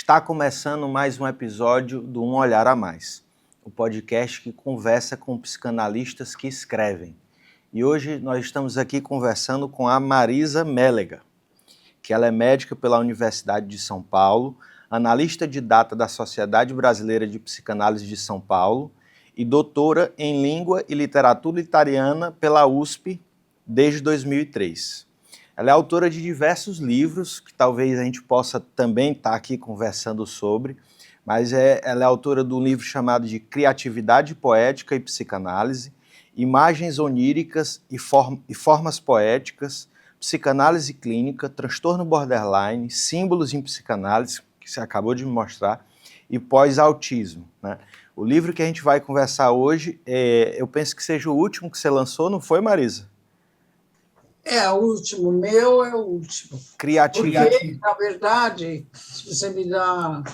Está começando mais um episódio do Um Olhar a Mais, o podcast que conversa com psicanalistas que escrevem. E hoje nós estamos aqui conversando com a Marisa Mélega, que ela é médica pela Universidade de São Paulo, analista de data da Sociedade Brasileira de Psicanálise de São Paulo e doutora em Língua e Literatura Italiana pela USP desde 2003. Ela é autora de diversos livros, que talvez a gente possa também estar aqui conversando sobre, mas ela é autora de um livro chamado de Criatividade Poética e Psicanálise, Imagens Oníricas e Formas Poéticas, Psicanálise Clínica, Transtorno Borderline, Símbolos em Psicanálise, que você acabou de me mostrar, e Pós-Autismo, né? O livro que a gente vai conversar hoje, eu penso que seja o último que você lançou, não foi, Marisa? O último, meu é o último. Criatividade. Porque, na verdade, se você me dá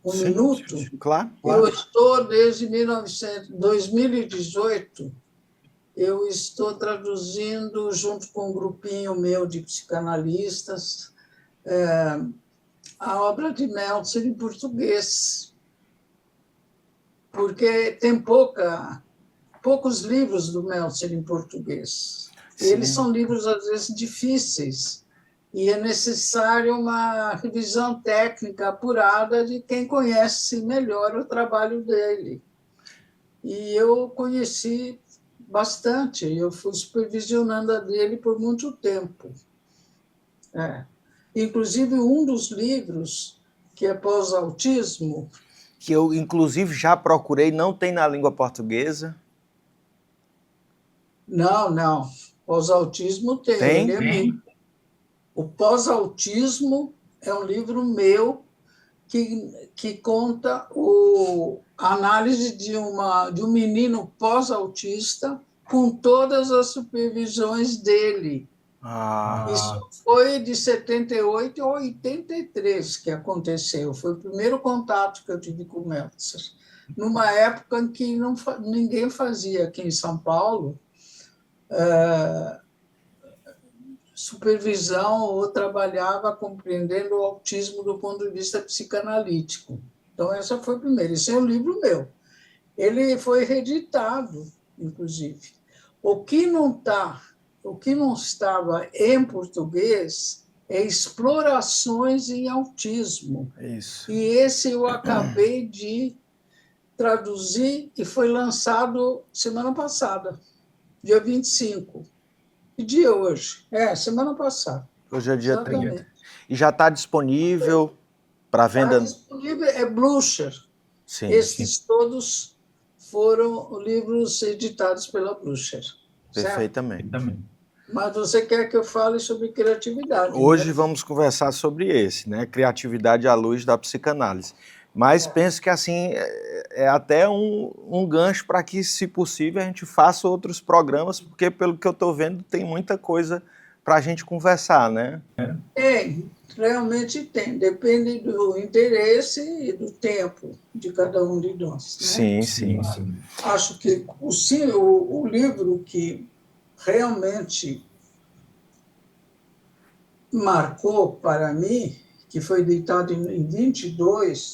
um minuto, claro. Eu estou desde 2018, eu estou traduzindo, junto com um grupinho meu de psicanalistas, a obra de Meltzer em português, porque tem poucos livros do Meltzer em português. E eles são livros, às vezes, difíceis, e é necessário uma revisão técnica apurada de quem conhece melhor o trabalho dele. E eu conheci bastante, eu fui supervisionando a dele por muito tempo. Inclusive, um dos livros, que é Pós-Autismo... Que eu, inclusive, já procurei, não tem na língua portuguesa. Não. Pós-Autismo tem. Tem? Ele é meu. O Pós-Autismo é um livro meu que conta a análise de um menino pós-autista com todas as supervisões dele. Isso foi de 78 a 83 que aconteceu. Foi o primeiro contato que eu tive com o Meltzer, numa época em que ninguém fazia aqui em São Paulo supervisão ou trabalhava compreendendo o autismo do ponto de vista psicanalítico. Então, essa foi a primeira. Esse é um livro meu. Ele foi reeditado, inclusive. O que não estava em português é Explorações em Autismo. Isso. E esse eu acabei de traduzir e foi lançado semana passada, dia 25. Que dia hoje? Semana passada. Hoje é dia Exatamente. 30. E já está disponível para venda? Está disponível, é Blucher. Sim. Esses todos foram livros editados pela Blucher. Perfeitamente. Mas você quer que eu fale sobre criatividade? Hoje, né? Vamos conversar sobre esse, né? Criatividade à luz da psicanálise. Mas penso que assim é até um gancho para que, se possível, a gente faça outros programas, porque, pelo que eu estou vendo, tem muita coisa para a gente conversar, né? Realmente tem. Depende do interesse e do tempo de cada um de nós. Né? Sim. Acho que o livro que realmente marcou para mim, que foi editado em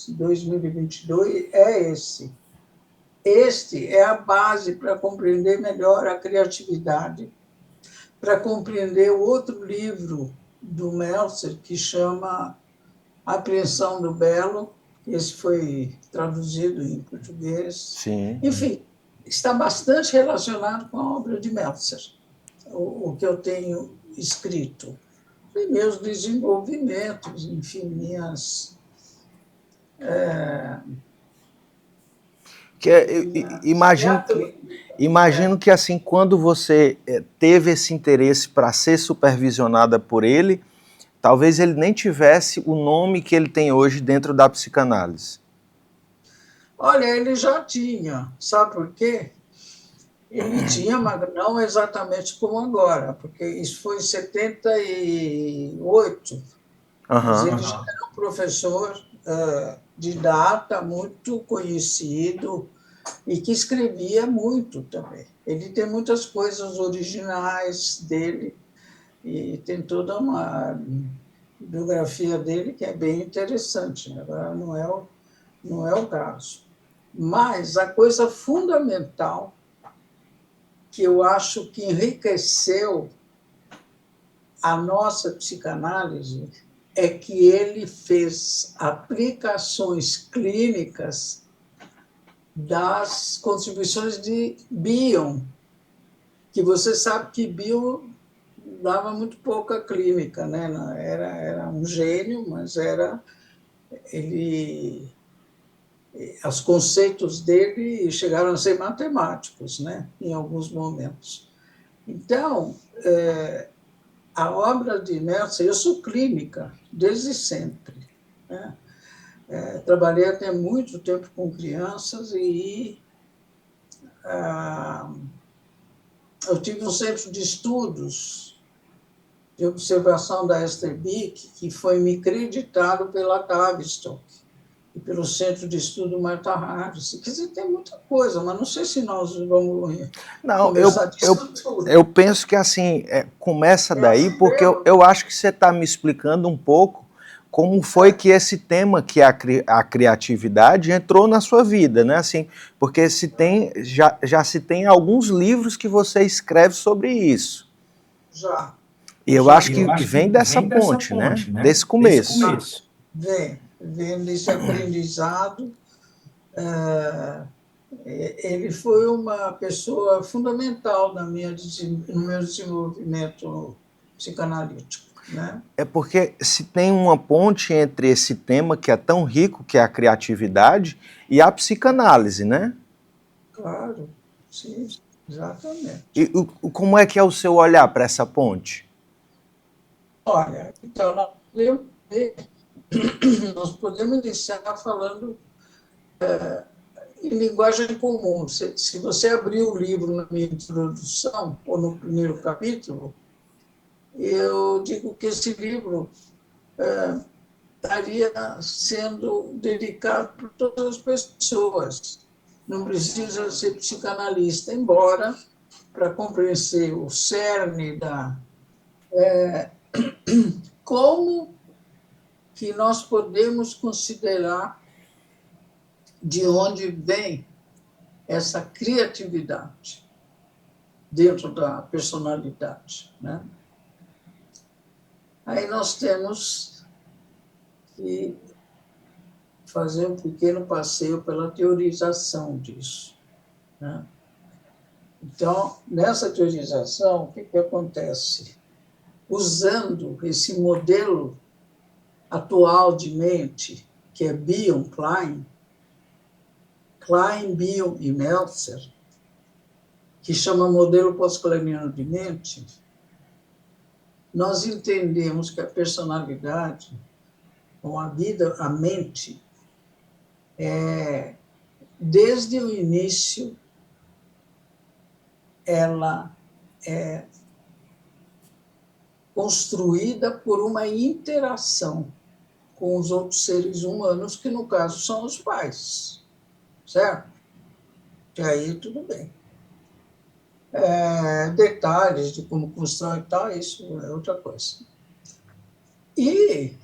2022, é esse. Este é a base para compreender melhor a criatividade, para compreender o outro livro do Meltzer, que chama Apreensão do Belo. Esse foi traduzido em português. Sim. Enfim, está bastante relacionado com a obra de Meltzer, o que eu tenho escrito. E meus desenvolvimentos, enfim, minhas... Imagino que, assim, quando você teve esse interesse para ser supervisionada por ele, talvez ele nem tivesse o nome que ele tem hoje dentro da psicanálise. Olha, ele já tinha, sabe por quê? Ele tinha, mas não exatamente como agora, porque isso foi em 78. Mas ele já era um professor de data muito conhecido e que escrevia muito também. Ele tem muitas coisas originais dele e tem toda uma biografia dele, que é bem interessante, né? Agora não é o caso. Mas a coisa fundamental que eu acho que enriqueceu a nossa psicanálise é que ele fez aplicações clínicas das contribuições de Bion, que você sabe que Bion dava muito pouca clínica, né? Era um gênio, mas ele, os conceitos dele chegaram a ser matemáticos, né? Em alguns momentos. Então, a obra de Nelson, eu sou clínica desde sempre, né? Trabalhei até muito tempo com crianças e eu tive um centro de estudos de observação da Esther Bick, que foi me creditado pela Tavistock e pelo Centro de Estudo Martha Harris. Quer dizer, tem muita coisa, mas não sei se nós vamos Não, conversar disso tudo. eu penso que assim, começa daí, porque eu acho que você está me explicando um pouco como foi que esse tema, que é a criatividade, entrou na sua vida, né? Assim, porque já se tem alguns livros que você escreve sobre isso. Já. E eu acho que vem dessa ponte, né? Desse começo. Vem desse aprendizado. Ele foi uma pessoa fundamental no meu desenvolvimento psicanalítico, né? É porque se tem uma ponte entre esse tema que é tão rico, que é a criatividade, e a psicanálise, né? Claro, sim, exatamente. E como é que é o seu olhar para essa ponte? Olha, então, nós podemos iniciar falando em linguagem comum. Se você abrir o livro na minha introdução, ou no primeiro capítulo, eu digo que esse livro estaria sendo dedicado por todas as pessoas. Não precisa ser psicanalista, embora, para compreender o cerne da... como que nós podemos considerar de onde vem essa criatividade dentro da personalidade, né? Aí nós temos que fazer um pequeno passeio pela teorização disso, né? Então, nessa teorização, o que acontece? Usando esse modelo atual de mente, que é Bion, Klein, Bion e Meltzer, que chama modelo pós-kleiniano de mente, nós entendemos que a personalidade, ou a vida, a mente, desde o início, ela é construída por uma interação com os outros seres humanos, que no caso são os pais, certo? E aí tudo bem. Detalhes de como constrói e tal, isso é outra coisa. E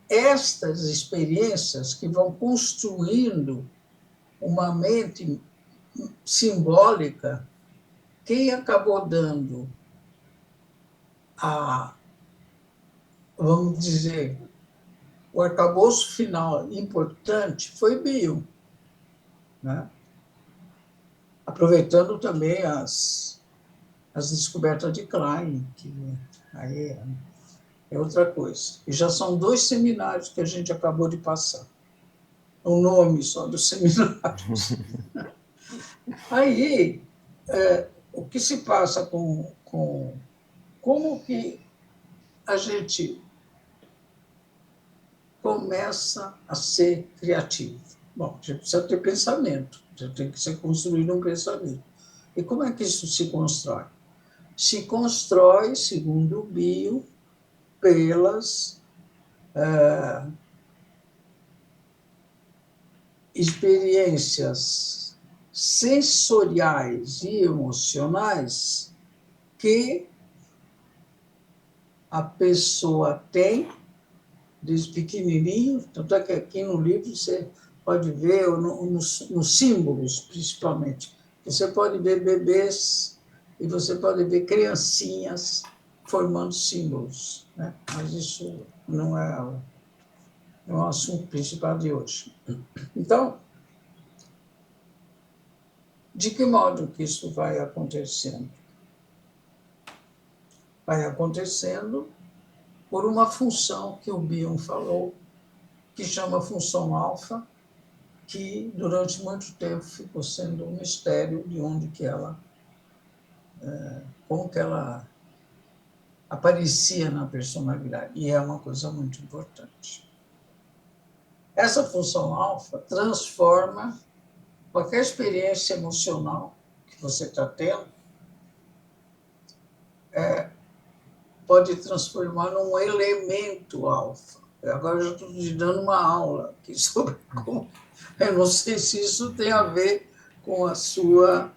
estas experiências que vão construindo uma mente simbólica, quem acabou dando vamos dizer, o arcabouço final importante foi Bion, né? Aproveitando também as descobertas de Klein, que aí é outra coisa. E já são 2 seminários que a gente acabou de passar. O nome só dos seminários. Aí, o que se passa com como que a gente começa a ser criativo? Bom, a gente precisa ter pensamento, já tem que ser construído um pensamento. E como é que isso se constrói? Se constrói, segundo o Bio, pelas experiências sensoriais e emocionais que a pessoa tem desde pequenininho, tanto é que aqui no livro você pode ver, nos símbolos, principalmente, você pode ver bebês e você pode ver criancinhas formando símbolos, né? Mas isso não é o assunto principal de hoje. Então, de que modo que isso vai acontecendo? Vai acontecendo por uma função que o Bion falou, que chama função alfa, que durante muito tempo ficou sendo um mistério de onde que ela, como que ela aparecia na personalidade, e é uma coisa muito importante. Essa função alfa transforma qualquer experiência emocional que você está tendo, pode transformar num elemento alfa. Agora eu já estou te dando uma aula aqui sobre como. Eu não sei se isso tem a ver com a sua.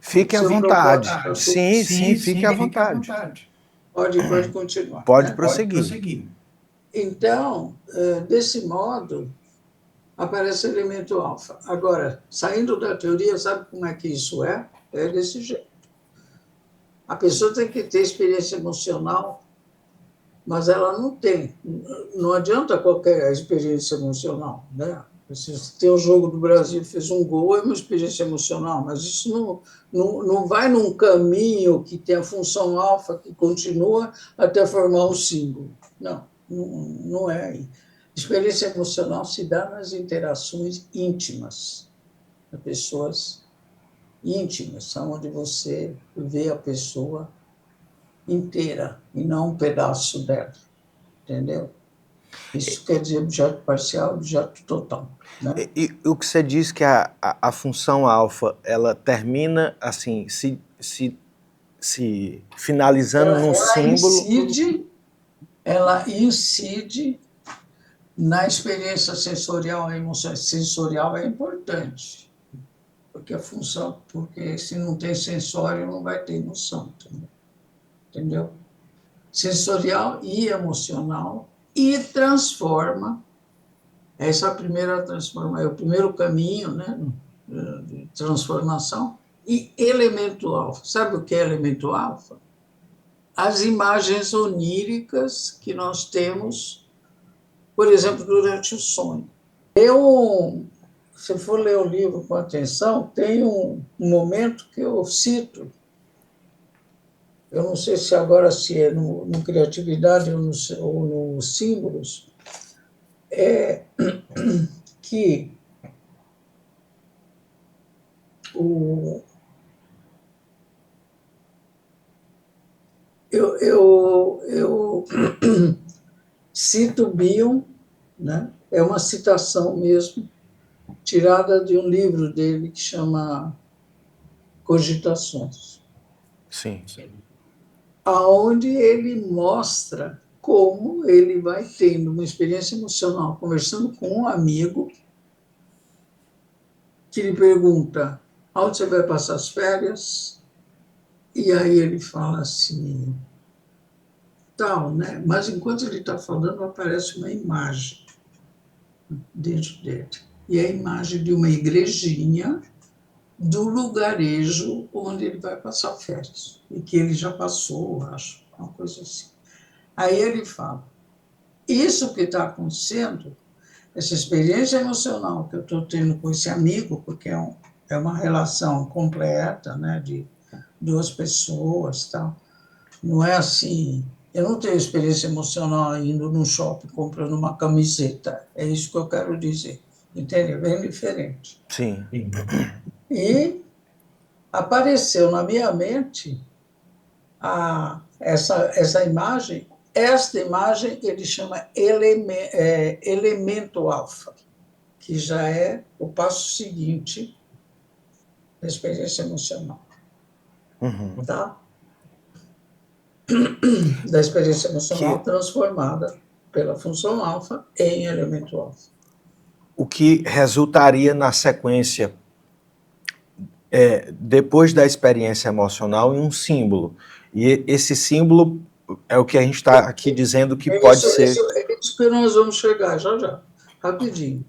Fique à vontade. Sim, fique à vontade. Pode continuar. Pode né? prosseguir. Então, desse modo, aparece o elemento alfa. Agora, saindo da teoria, sabe como é que isso é? É desse jeito. A pessoa tem que ter experiência emocional, mas ela não tem. Não adianta qualquer experiência emocional, né? Se tem o jogo do Brasil, fez um gol, é uma experiência emocional, mas isso não vai num caminho que tem a função alfa que continua até formar um símbolo. Não é aí. Experiência emocional se dá nas interações íntimas, de pessoas íntimas, onde você vê a pessoa inteira e não um pedaço dela, entendeu? Isso quer dizer objeto parcial, objeto total. Né? E o que você diz que a função alfa, ela termina assim, se finalizando num símbolo. Ela incide na experiência sensorial, a emoção sensorial é importante, porque se não tem sensório, não vai ter emoção, entendeu? Sensorial e emocional, e transforma. Essa é a primeira transformação, é o primeiro caminho, né, de transformação. E elemento alfa. Sabe o que é elemento alfa? As imagens oníricas que nós temos, por exemplo, durante o sonho. Se for ler o livro com atenção, tem um momento que eu cito, eu não sei se agora se é no Criatividade ou nos Símbolos, que eu cito Bion, né? É uma citação mesmo, tirada de um livro dele que chama Cogitações. Sim. Aonde ele mostra como ele vai tendo uma experiência emocional, conversando com um amigo, que lhe pergunta: onde você vai passar as férias? E aí ele fala assim, tal, né? Mas enquanto ele está falando, aparece uma imagem dentro dele. E é a imagem de uma igrejinha do lugarejo onde ele vai passar férias. E que ele já passou, acho, uma coisa assim. Aí ele fala, isso que está acontecendo, essa experiência emocional que eu estou tendo com esse amigo, porque é uma relação completa, né, de duas pessoas, tal. Não é assim, eu não tenho experiência emocional indo num shopping comprando uma camiseta, é isso que eu quero dizer, entende? É bem diferente. Sim. E apareceu na minha mente essa imagem. Esta imagem ele chama elemento alfa, que já é o passo seguinte da experiência emocional. Uhum. Tá? Da experiência emocional transformada pela função alfa em elemento alfa. O que resultaria na sequência, depois da experiência emocional, em um símbolo. E esse símbolo é o que a gente está aqui dizendo que pode ser. É isso que nós vamos chegar já, rapidinho.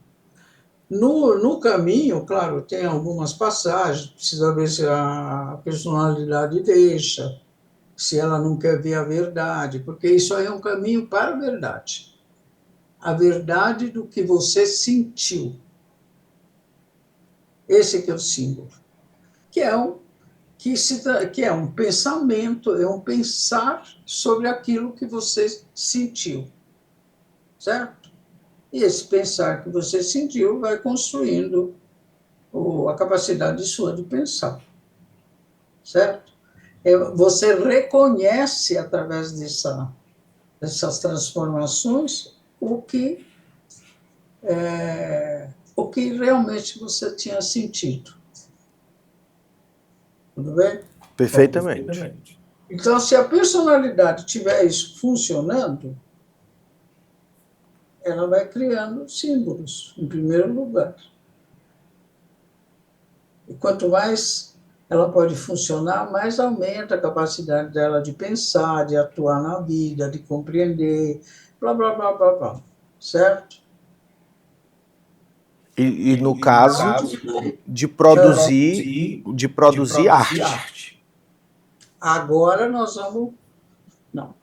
No caminho, claro, tem algumas passagens, precisa ver se a personalidade deixa, se ela não quer ver a verdade, porque isso aí é um caminho para a verdade. A verdade do que você sentiu. Esse que é o símbolo. Que é um pensamento, é um pensar sobre aquilo que você sentiu. Certo? E esse pensar que você sentiu vai construindo a capacidade sua de pensar. Certo? Você reconhece, através dessas transformações, o que realmente você tinha sentido. Tudo bem? Perfeitamente. Então, se a personalidade tiver isso funcionando, ela vai criando símbolos, em primeiro lugar. E quanto mais ela pode funcionar, mais aumenta a capacidade dela de pensar, de atuar na vida, de compreender, blá, blá, blá, blá, blá. Certo? E no caso de produzir arte. Agora nós vamos... Não.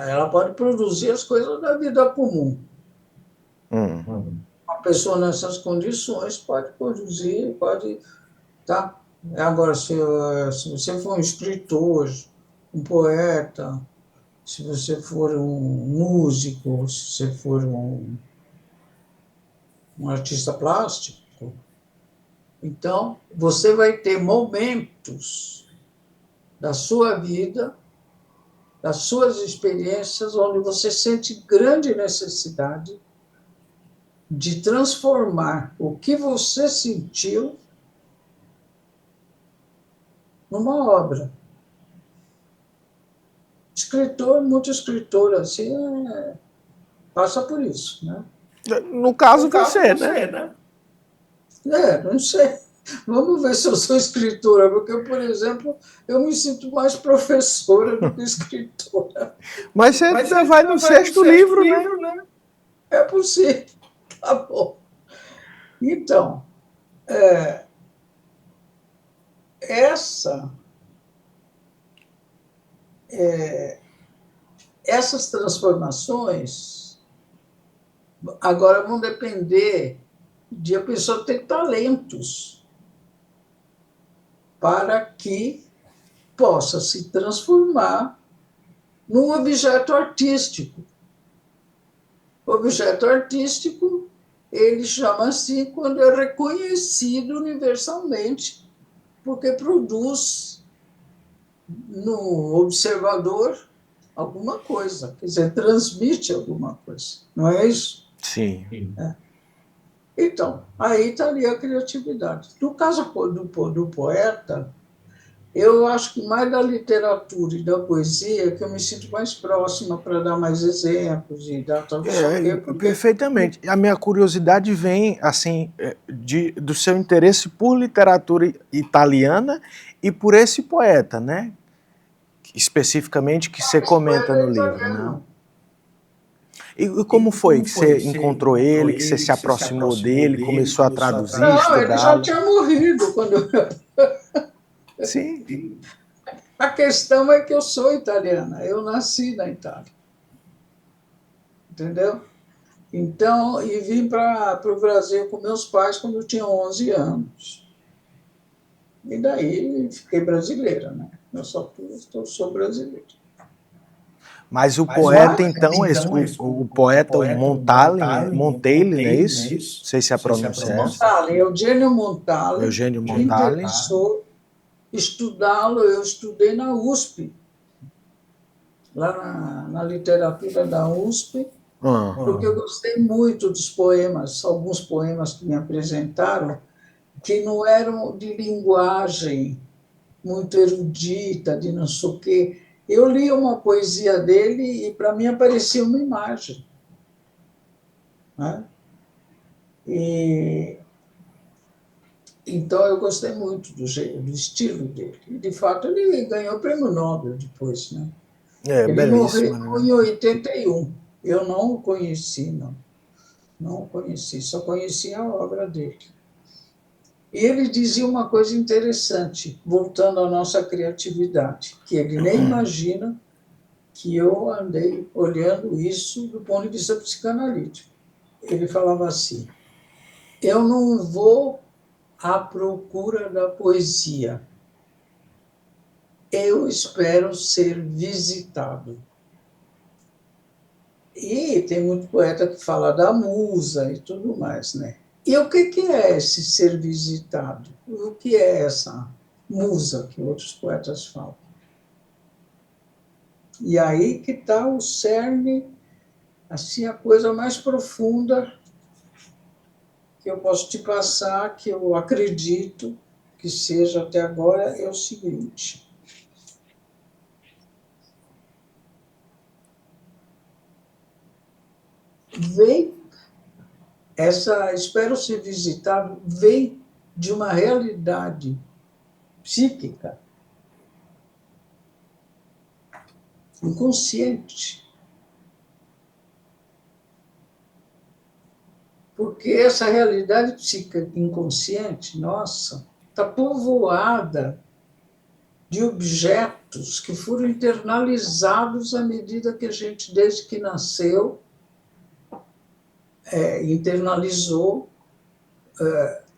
Ela pode produzir as coisas da vida comum. Uma pessoa nessas condições pode produzir, pode... Tá? Agora, se você for um escritor, um poeta, se você for um músico, se você for um artista plástico, então você vai ter momentos da sua vida, das suas experiências, onde você sente grande necessidade de transformar o que você sentiu numa obra. Escritor, muito escritor assim, passa por isso, né? No caso, você, né? Não sei. Vamos ver se eu sou escritora, porque, por exemplo, eu me sinto mais professora do que escritora. Mas você vai no sexto livro, né? É possível. Tá bom. Então, essas transformações agora vão depender de a pessoa ter talentos para que possa se transformar num objeto artístico. O objeto artístico, ele chama-se quando é reconhecido universalmente, porque produz no observador alguma coisa, quer dizer, transmite alguma coisa, não é isso? Sim. Então, aí estaria a criatividade. No caso do poeta, eu acho que mais da literatura e da poesia que eu me sinto mais próxima para dar mais exemplos e dar tal, não sei o quê. Perfeitamente. A minha curiosidade vem, assim, do seu interesse por literatura italiana e por esse poeta, né? Especificamente que você comenta no livro, né? E como foi que você encontrou ele, que você se aproximou dele, começou a traduzir, estudá-lo? Ele já tinha morrido quando eu... Sim. A questão é que eu sou italiana, eu nasci na Itália. Entendeu? Então, e vim para o Brasil com meus pais quando eu tinha 11 anos. E daí fiquei brasileira, né? Eu sou brasileira. Mas o poeta, então, o poeta Montale, não é isso? Não sei se a pronúncia é essa. Eugênio Montale. Eugênio Me Montale. interessou estudá-lo. Eu estudei na USP, lá na literatura da USP, porque eu gostei muito dos poemas, alguns poemas que me apresentaram, que não eram de linguagem muito erudita, de não sei o quê. Eu li uma poesia dele e, para mim, aparecia uma imagem. Né? Então, eu gostei muito do estilo dele. E, de fato, ele ganhou o prêmio Nobel depois. Né? Ele morreu belíssima, né? em 81. Eu não o conheci, não. Não o conheci, só conheci a obra dele. E ele dizia uma coisa interessante, voltando à nossa criatividade, que ele nem imagina que eu andei olhando isso do ponto de vista psicanalítico. Ele falava assim: eu não vou à procura da poesia, eu espero ser visitado. E tem muito poeta que fala da musa e tudo mais, né? E o que é esse ser visitado? O que é essa musa que outros poetas falam? E aí que está o cerne, assim, a coisa mais profunda que eu posso te passar, que eu acredito que seja até agora, é o seguinte: vem espero ser visitado, vem de uma realidade psíquica inconsciente. Porque essa realidade psíquica inconsciente, nossa, está povoada de objetos que foram internalizados à medida que a gente, desde que nasceu, internalizou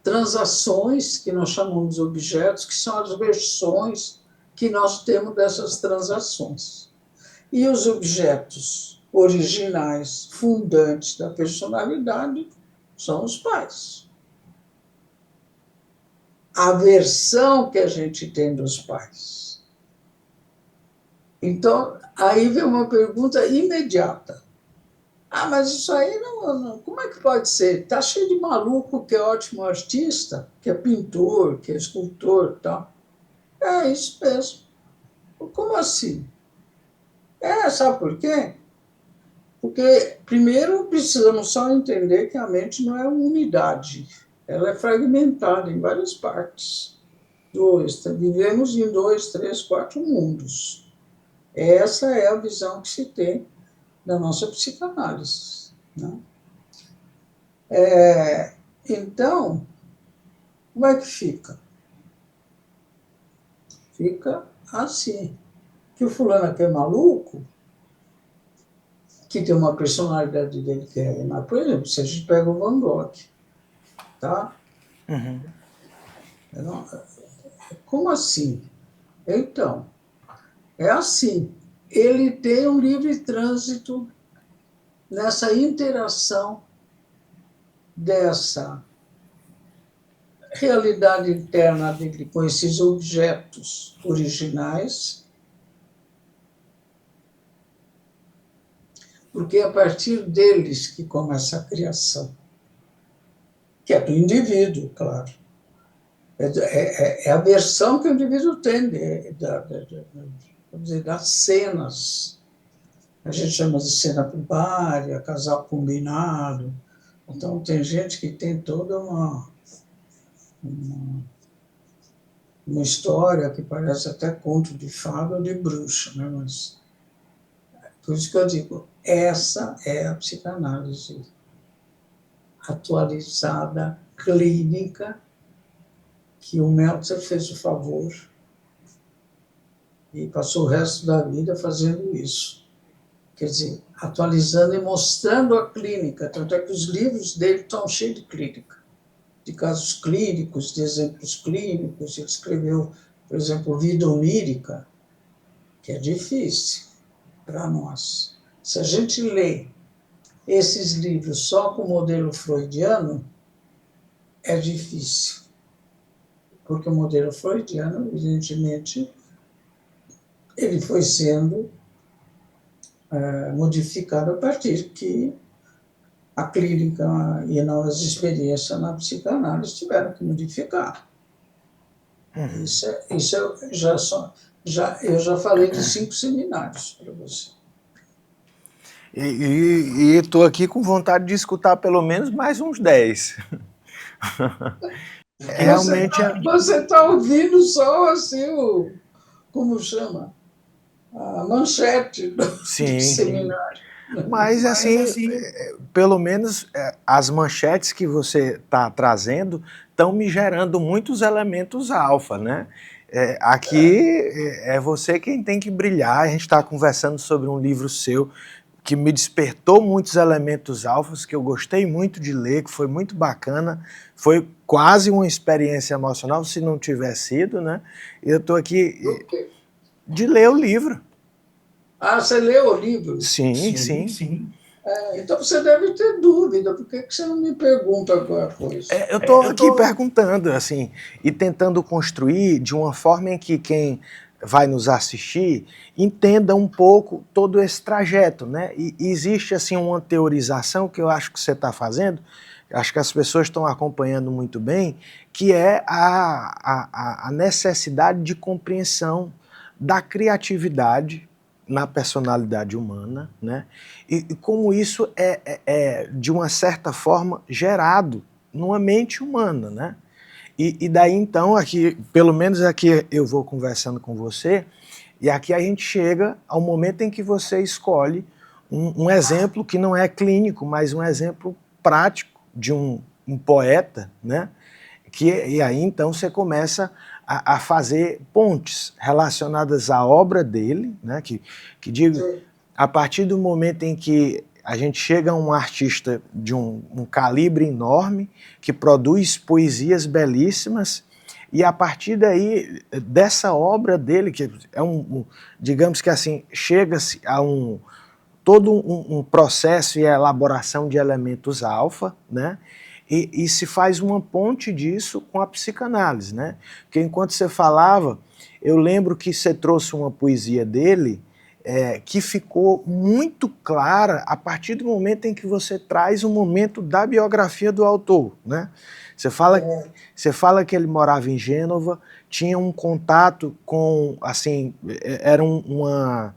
transações que nós chamamos de objetos, que são as versões que nós temos dessas transações. E os objetos originais, fundantes da personalidade, são os pais. A versão que a gente tem dos pais. Então, aí vem uma pergunta imediata. Mas isso aí não, como é que pode ser? Está cheio de maluco que é ótimo artista, que é pintor, que é escultor e tal. É isso mesmo. Como assim? Sabe por quê? Porque, primeiro, precisamos só entender que a mente não é uma unidade. Ela é fragmentada em várias partes. Vivemos em 2, 3, 4 mundos. Essa é a visão que se tem da nossa psicanálise, né? Então, como é que fica? Fica assim, que o fulano aqui é maluco, que tem uma personalidade dele que é... Mas, por exemplo, se a gente pega o Van Gogh, tá? Uhum. Como assim? Então, é assim, ele tem um livre trânsito nessa interação dessa realidade interna dele com esses objetos originais, porque é a partir deles que começa a criação, que é do indivíduo, claro. É a versão que o indivíduo tem das cenas. A gente chama de cena primária, casal combinado. Então, tem gente que tem toda uma história que parece até conto de fada ou de bruxa, né? Mas, por isso que eu digo, essa é a psicanálise atualizada, clínica, que o Meltzer fez o favor e passou o resto da vida fazendo isso. Quer dizer, atualizando e mostrando a clínica. Tanto é que os livros dele estão cheios de clínica, de casos clínicos, de exemplos clínicos. Ele escreveu, por exemplo, Vida Onírica, que é difícil para nós. Se a gente lê esses livros só com o modelo freudiano, é difícil. Porque o modelo freudiano, evidentemente, ele foi sendo modificado a partir que a clínica e as experiências na psicanálise tiveram que modificar. Uhum. Isso eu já falei de 5 seminários para você. E estou aqui com vontade de escutar pelo menos mais uns 10. Realmente você está ouvindo só assim como chama? a manchete do Sim. seminário. Mas, Mas, assim, assim, pelo menos as manchetes que você está trazendo estão me gerando muitos elementos alfa, né? Aqui é você quem tem que brilhar. A gente está conversando sobre um livro seu que me despertou muitos elementos alfas, que eu gostei muito de ler, que foi muito bacana. Foi quase uma experiência emocional, se não tiver sido, né? Eu estou aqui do quê? de ler o livro. Ah, você leu o livro? Sim, Sim, sim. sim. Então você deve ter dúvida. Por que você não me pergunta agora coisa? Eu estou aqui perguntando, assim, e tentando construir de uma forma em que quem vai nos assistir entenda um pouco todo esse trajeto, né? E existe, assim, uma teorização que eu acho que você está fazendo, acho que as pessoas estão acompanhando muito bem, que é a necessidade de compreensão da criatividade na personalidade humana, né? E como isso de uma certa forma, gerado numa mente humana, né? E daí então, aqui, pelo menos aqui eu vou conversando com você, e aqui a gente chega ao momento em que você escolhe um exemplo que não é clínico, mas um exemplo prático de um poeta, né? E aí então você começa a fazer pontes relacionadas à obra dele, né? Que digo, Sim. a partir do momento em que a gente chega a um artista de um calibre enorme, que produz poesias belíssimas, e a partir daí, dessa obra dele, que é digamos que assim, chega-se a todo um processo e elaboração de elementos alfa, né? E se faz uma ponte disso com a psicanálise, né? Porque enquanto você falava, eu lembro que você trouxe uma poesia dele que ficou muito clara a partir do momento em que você traz o momento da biografia do autor, né? Você fala que ele morava em Gênova, tinha um contato com, assim, era uma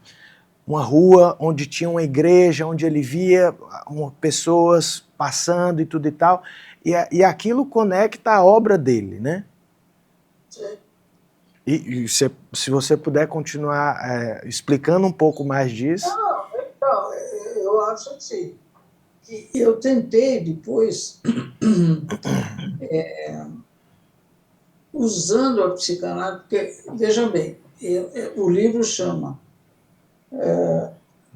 rua onde tinha uma igreja, onde ele via pessoas passando e tudo e tal, e aquilo conecta a obra dele, né? Sim. E se você puder continuar explicando um pouco mais disso. Não, então, eu acho assim, que eu tentei depois, usando a psicanálise, porque, veja bem, o livro chama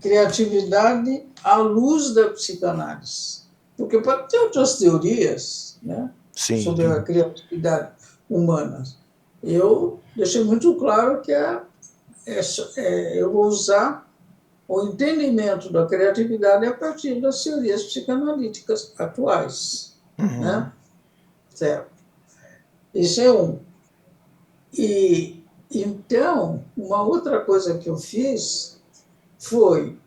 Criatividade à Luz da Psicanálise. Porque pode ter outras teorias, né, Sim. sobre a criatividade humana. Eu deixei muito claro que eu vou usar o entendimento da criatividade a partir das teorias psicanalíticas atuais, né? Certo? Isso é um. E então, uma outra coisa que eu fiz foi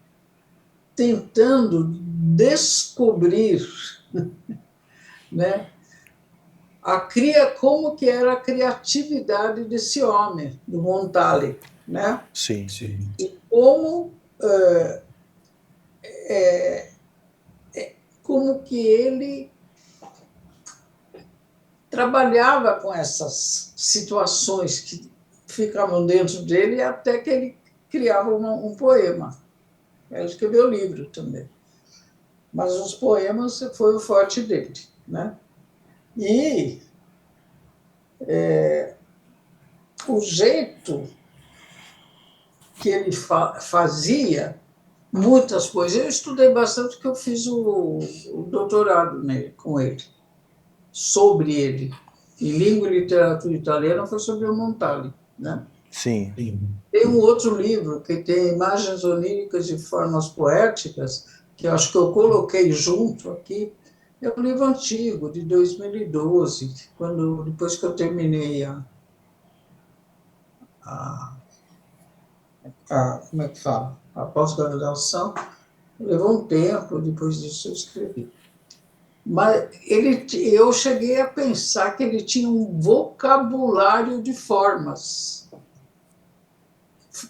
tentando descobrir, né, como que era a criatividade desse homem, do Montale, né? Sim. E como que ele trabalhava com essas situações que ficavam dentro dele até que ele criava um poema. Ele escreveu livro também. Mas os poemas foi o forte dele, né? E o jeito que ele fazia muitas coisas. Eu estudei bastante porque eu fiz o doutorado com ele, sobre ele. Em língua e literatura italiana foi sobre o Montale, né? Sim. Tem um outro livro que tem imagens oníricas de formas poéticas, que eu acho que eu coloquei junto aqui. É um livro antigo, de 2012, depois que eu terminei a, como é que fala? A pós-graduação. Levou um tempo, depois disso eu escrevi. Mas eu cheguei a pensar que ele tinha um vocabulário de formas.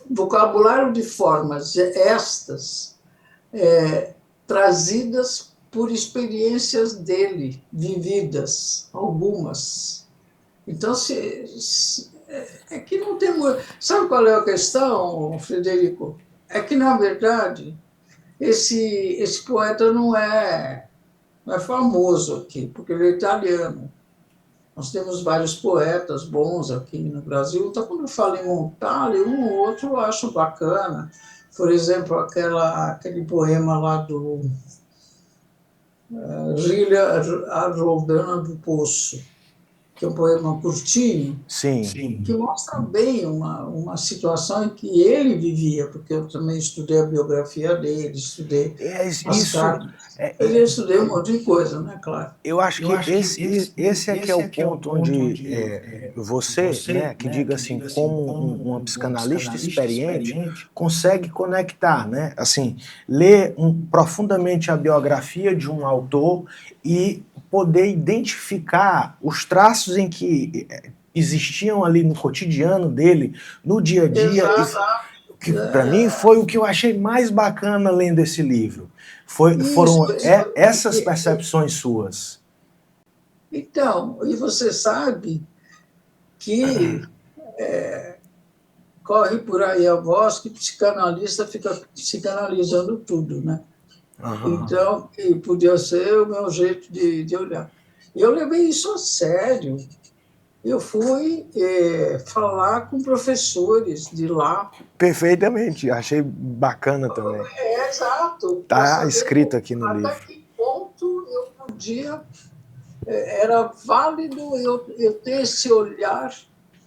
Vocabulário de formas estas trazidas por experiências dele, vividas, algumas. Então, É que não tem muito. Sabe qual é a questão, Frederico? É que, na verdade, esse poeta não é famoso aqui, porque ele é italiano. Nós temos vários poetas bons aqui no Brasil, então, quando eu falo em Montale, um ou outro eu acho bacana. Por exemplo, aquele poema lá do Rília a Roldana do Poço, que é um poema curtinho, Sim. que mostra bem uma situação em que ele vivia, porque eu também estudei a biografia dele, estudei as Isso, cartas, eu estudei um monte de coisa, né, claro. eu acho que esse é que é o ponto onde você, né, que diga assim, como uma psicanalista experiente, consegue conectar, né, assim, ler profundamente a biografia de um autor e poder identificar os traços em que existiam ali no cotidiano dele, no dia a dia, Exato. que para mim foi o que eu achei mais bacana lendo esse livro. Isso. Foram essas percepções suas. Então, e você sabe que corre por aí a voz que psicanalista fica psicanalizando tudo, né? Então, e podia ser o meu jeito de olhar. Eu levei isso a sério. Eu fui falar com professores de lá. Perfeitamente, achei bacana também. Exato, para Tá saber escrito aqui no até livro. que ponto eu podia, era válido eu ter esse olhar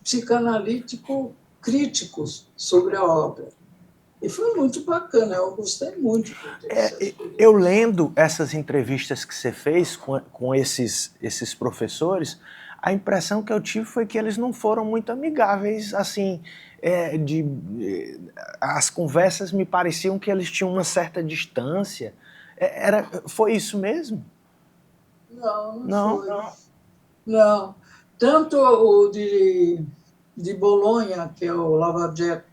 psicanalítico crítico sobre a obra. E foi muito bacana, eu gostei muito de ter essa experiência. Eu lendo essas entrevistas que você fez com esses professores, a impressão que eu tive foi que eles não foram muito amigáveis, assim, as conversas me pareciam que eles tinham uma certa distância. Foi isso mesmo? Não foi. Não. Tanto o de Bolonha, que é o Lava Jato,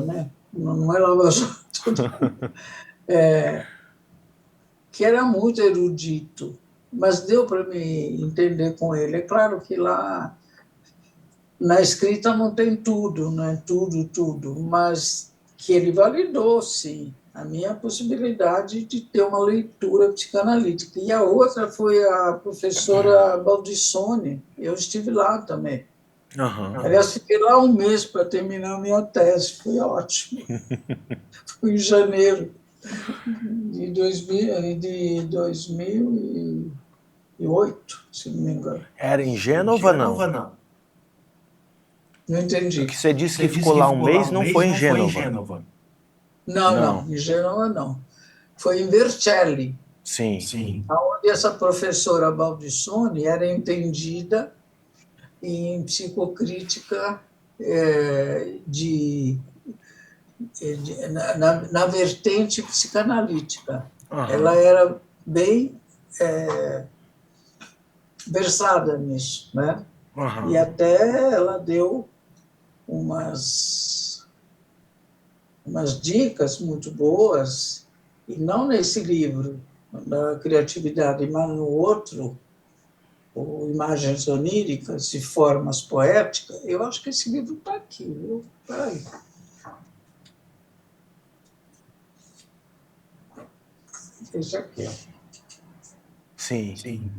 né? Não é Lava Jato, que era muito erudito, mas deu para me entender com ele. É claro que lá na escrita não tem tudo, não é tudo, mas que ele validou, sim, a minha possibilidade de ter uma leitura psicanalítica. E a outra foi a professora Baldissone, eu estive lá também. Aliás, fiquei lá um mês para terminar a minha tese, foi ótimo. Foi em janeiro de 2008, se não me engano. Era em Gênova, não? Não entendi. Que você disse que ficou lá um mês, não foi em Gênova. Não, em Gênova não. Foi em Vercelli, Sim. onde essa professora Baldissone era entendida em psicocrítica na vertente psicanalítica. Ela era bem versada nisso, né? E até ela deu umas dicas muito boas, e não nesse livro da criatividade, mas no outro, o Imagens Oníricas e Formas Poéticas. Eu acho que esse livro está aqui, viu? Peraí. Esse aqui. Sim.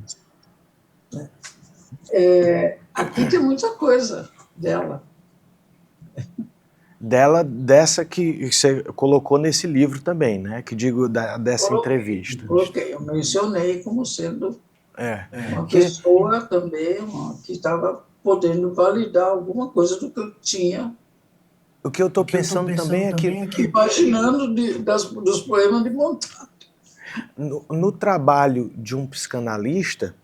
Aqui tem muita coisa dela. Dessa que você colocou nesse livro também, né? Que digo dessa entrevista. Coloquei, eu mencionei como sendo uma pessoa também que estava podendo validar alguma coisa do que eu tinha. O que eu estou pensando também é que imaginando dos poemas de Montale. No trabalho de um psicanalista,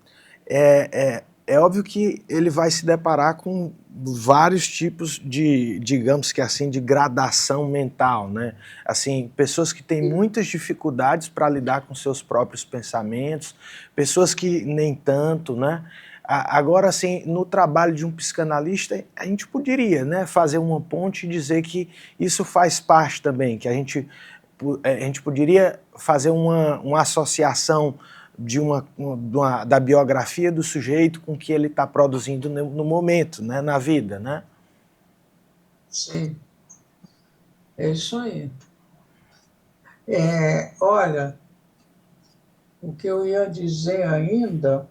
é óbvio que ele vai se deparar com vários tipos de, digamos que assim, de gradação mental, né? Assim, pessoas que têm muitas dificuldades para lidar com seus próprios pensamentos, pessoas que nem tanto, né? Agora, assim, no trabalho de um psicanalista, a gente poderia, né, fazer uma ponte e dizer que isso faz parte também, que a gente poderia fazer uma associação da biografia do sujeito com que ele está produzindo no momento, né, na vida, né? Sim, é isso aí. Olha, o que eu ia dizer ainda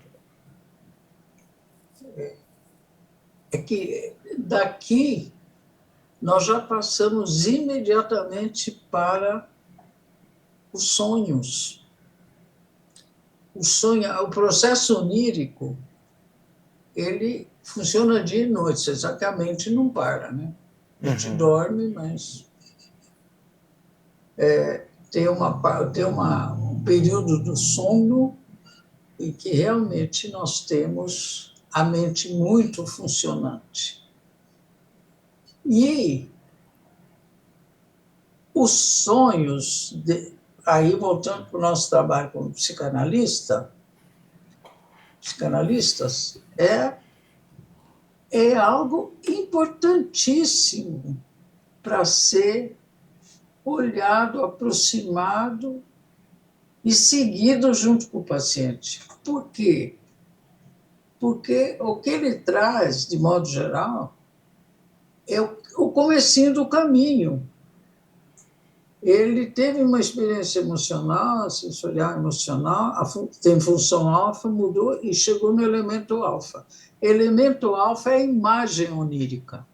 é que daqui nós já passamos imediatamente para os sonhos. O processo onírico, ele funciona dia e noite, você sabe que a mente não para, né? A gente dorme, mas tem um período do sono em que realmente nós temos a mente muito funcionante. E os sonhos, aí voltando para o nosso trabalho como psicanalistas, é algo importantíssimo para ser olhado, aproximado e seguido junto com o paciente. Por quê? Porque o que ele traz, de modo geral, é o comecinho do caminho. Ele teve uma experiência emocional, sensorial, emocional, tem função alfa, mudou e chegou no elemento alfa. Elemento alfa é a imagem onírica.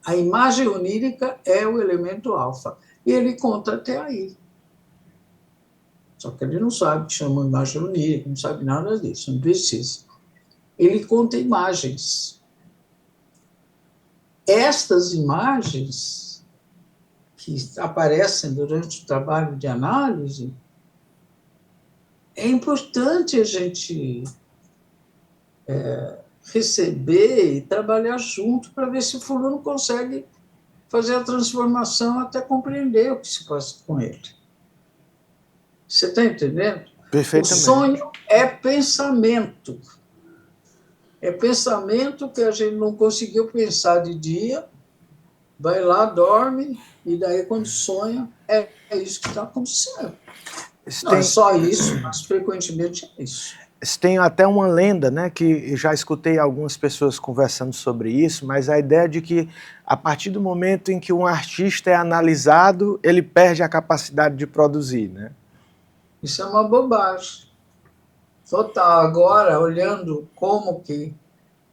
A imagem onírica é o elemento alfa. E ele conta até aí. Só que ele não sabe que chama imagem onírica, não sabe nada disso, não precisa. Ele conta imagens. Estas imagens que aparecem durante o trabalho de análise, é importante a gente receber e trabalhar junto para ver se o fulano consegue fazer a transformação até compreender o que se passa com ele. Você está entendendo? Perfeitamente. O sonho é pensamento. É pensamento que a gente não conseguiu pensar de dia, vai lá, dorme, e daí quando sonha, é isso que está acontecendo. Não é só isso, mas frequentemente é isso. Tem até uma lenda, né, que já escutei algumas pessoas conversando sobre isso, mas a ideia de que a partir do momento em que um artista é analisado, ele perde a capacidade de produzir, né? Isso é uma bobagem. Total. Agora, olhando como que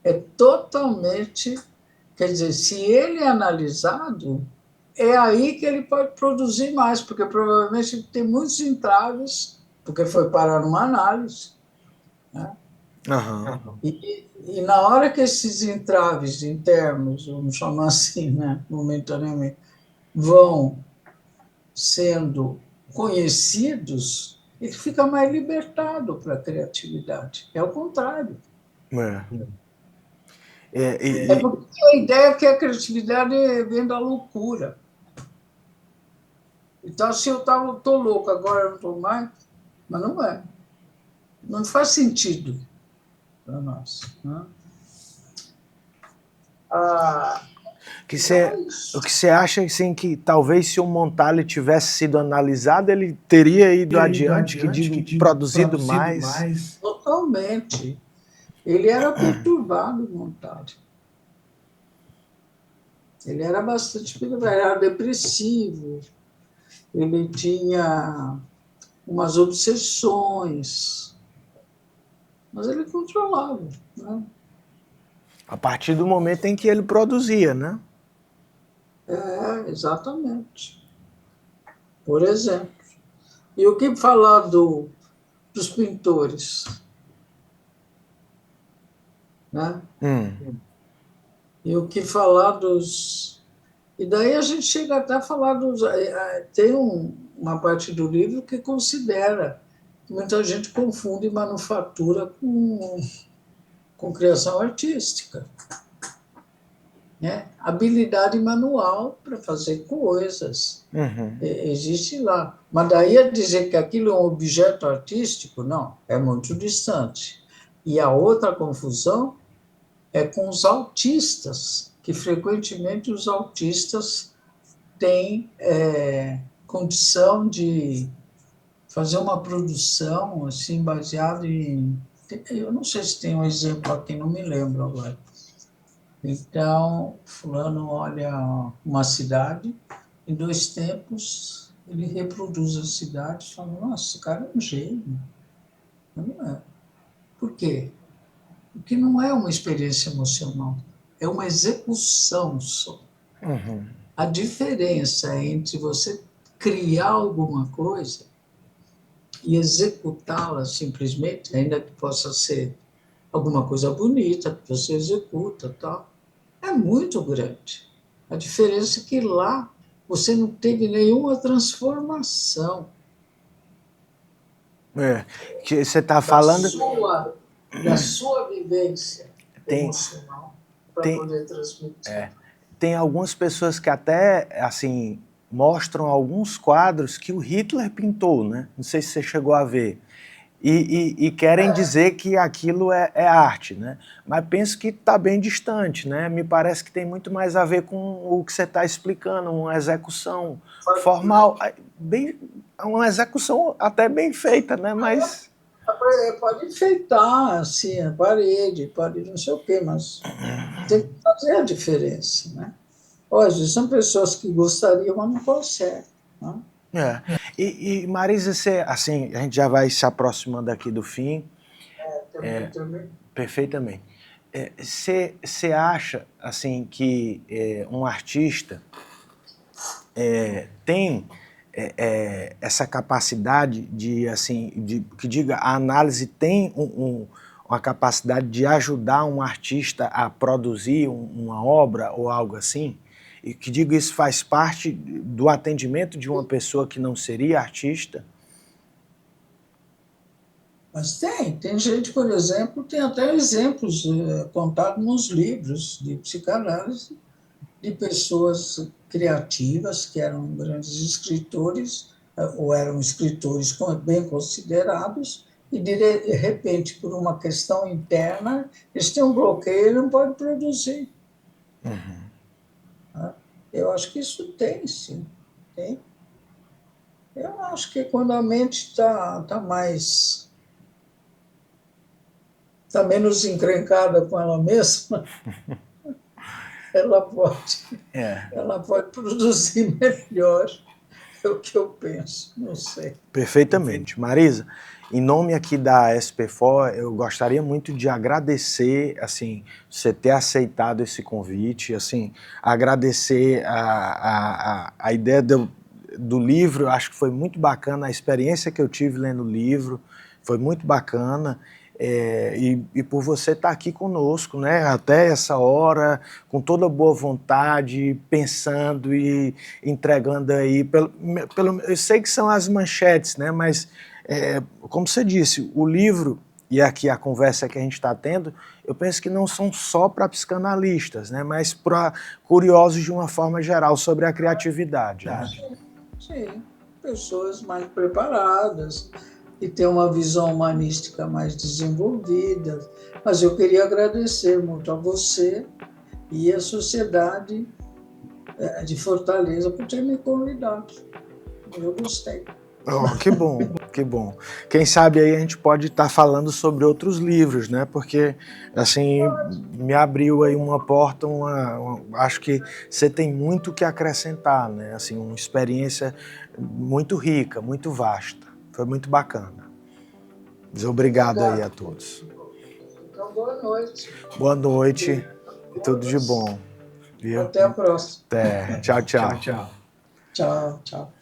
é totalmente... Quer dizer, se ele é analisado, é aí que ele pode produzir mais, porque provavelmente ele tem muitos entraves, porque foi parar numa análise. Né? E na hora que esses entraves internos, vamos chamar assim, né, momentaneamente, vão sendo conhecidos, ele fica mais libertado para a criatividade. É o contrário. É porque a ideia é que a criatividade vem da loucura. Então, se eu estou louco, agora eu não estou mais, mas não é. Não faz sentido para nós. Né? O que você acha assim, que talvez se o Montale tivesse sido analisado, ele teria ido adiante, produzido mais? Totalmente. Ele era perturbado, Montale. Ele era bastante perturbado, era depressivo, ele tinha umas obsessões, mas ele controlava. Né? A partir do momento em que ele produzia, né? Exatamente. Por exemplo. E o que falar dos pintores? Né? E o que falar dos... E daí a gente chega até a falar dos... Tem uma parte do livro que considera que muita gente confunde manufatura com criação artística. Né? Habilidade manual para fazer coisas. Existe lá. Mas daí a dizer que aquilo é um objeto artístico, não, é muito distante. E a outra confusão é com os autistas, que frequentemente os autistas têm condição de fazer uma produção assim baseada em... Eu não sei se tem um exemplo aqui, não me lembro agora. Então, fulano olha uma cidade, em 2 tempos ele reproduz a cidade e fala, nossa, esse cara é um gênio. Não é. Por quê? Porque não é uma experiência emocional, é uma execução só. Uhum. A diferença entre você criar alguma coisa e executá-la simplesmente, ainda que possa ser alguma coisa bonita que você executa, tal, é muito grande. A diferença é que lá você não teve nenhuma transformação Que você está da falando, sua, da sua vivência tem, emocional para tem, poder transmitir. tem algumas pessoas que até, assim, mostram alguns quadros que o Hitler pintou, né? Não sei se você chegou a ver. E querem dizer que aquilo é arte, né? Mas penso que está bem distante, né? Me parece que tem muito mais a ver com o que você está explicando, uma execução formal, bem, uma execução até bem feita, né? Mas Pode enfeitar assim, a parede, pode não sei o quê, mas tem que fazer a diferença, né? Hoje, são pessoas que gostariam, mas não conseguem. Né? é. E Marisa, você, assim, a gente já vai se aproximando aqui do fim. Também. Perfeitamente. Você acha assim que um artista tem essa capacidade de, assim, que diga, a análise tem uma capacidade de ajudar um artista a produzir uma obra ou algo assim? E que diga, isso faz parte do atendimento de uma pessoa que não seria artista? Mas tem gente, por exemplo, tem até exemplos contados nos livros de psicanálise de pessoas criativas que eram grandes escritores ou eram escritores bem considerados e, de repente, por uma questão interna, eles têm um bloqueio e não podem produzir. Né? Eu acho que isso tem, sim. Tem. Eu acho que quando a mente está mais... está menos encrencada com ela mesma, ela pode, ela pode produzir melhor. É o que eu penso, não sei. Perfeitamente. Marisa, em nome aqui da SP4, eu gostaria muito de agradecer, assim, você ter aceitado esse convite, assim, agradecer a ideia do livro, acho que foi muito bacana, a experiência que eu tive lendo o livro, foi muito bacana. E por você estar aqui conosco, né, até essa hora, com toda boa vontade, pensando e entregando aí, eu sei que são as manchetes, né, mas como você disse, o livro e aqui a conversa que a gente está tendo, eu penso que não são só para psicanalistas, né, mas para curiosos de uma forma geral sobre a criatividade. Né? Sim, pessoas mais preparadas, que têm uma visão humanística mais desenvolvida. Mas eu queria agradecer muito a você e a Sociedade de Fortaleza por ter me convidado. Eu gostei. Oh, que bom, que bom. Quem sabe aí a gente pode estar falando sobre outros livros, né? Porque, assim, me abriu aí uma porta, acho que você tem muito que acrescentar, né? Assim, uma experiência muito rica, muito vasta. Foi muito bacana. Obrigado aí a todos. Então, boa noite. Boa noite e tudo de bom. Viu? Até a próxima. Até. Tchau, tchau. Tchau, tchau.